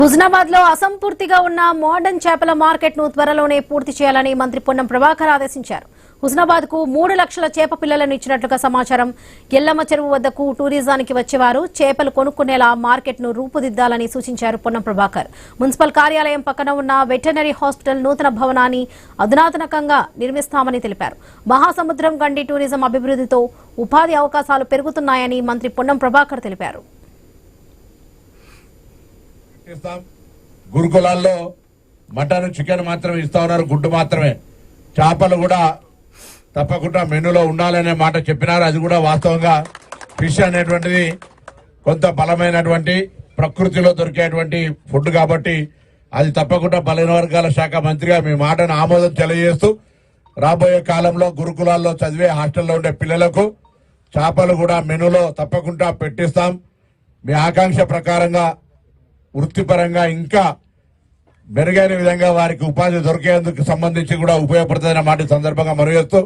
హుజనాబాద్ లో అసంపూర్తిగా ఉన్న మోడర్న్ చేపల మార్కెట్ ను త్వరలోనే పూర్తి చేయాలని మంత్రి పొన్నం ప్రభాకర్ ఆదేశించారు. హుజనాబాద్ కు 3 లక్షల చేప పిల్లలను ఇచ్చినట్లుగా సమాచారం. ఎల్లమ్మ చెరువు వద్దకు టూరిజానికి వచ్చేవారు చేపలు కొనుక్కునేలా మార్కెట్ ను రూపుదిద్దాలని సూచించారు పొన్నం ప్రభాకర్. మున్సిపల్ కార్యాలయం పక్కన ఉన్న వెటర్నరీ హాస్పిటల్ నూతన భవనాన్ని అధునాతనంగా నిర్మిస్తామని తెలిపారు. మహాసముద్రం గండి టూరిజం అభివృద్ధితో ఉపాధి అవకాశాలు పెరుగుతున్నాయని మంత్రి పొన్నం ప్రభాకర్ తెలిపారు. గురుకులాల్లో మటన్ చికెన్ మాత్రమే ఇస్తా ఉన్నారు, గుడ్డు మాత్రమే. చేపలు కూడా తప్పకుండా మెనూలో ఉండాలనే మాట చెప్పినారు. అది కూడా వాస్తవంగా ఫిష్ అనేటువంటిది కొంత బలమైనటువంటి ప్రకృతిలో దొరికేటువంటి ఫుడ్ కాబట్టి అది తప్పకుండా బలైన వర్గాల శాఖ మంత్రిగా మీ మాటను ఆమోదం తెలియజేస్తూ రాబోయే కాలంలో గురుకులాల్లో చదివే హాస్టల్లో ఉండే పిల్లలకు చేపలు కూడా మెనూలో తప్పకుండా పెట్టిస్తాం. మీ ఆకాంక్ష ప్రకారంగా వృత్తిపరంగా ఇంకా మెరుగైన విధంగా వారికి ఉపాధి దొరికేందుకు సంబంధించి కూడా ఉపయోగపడుతుందన్న మాట సందర్భంగా మనవి చేస్తూ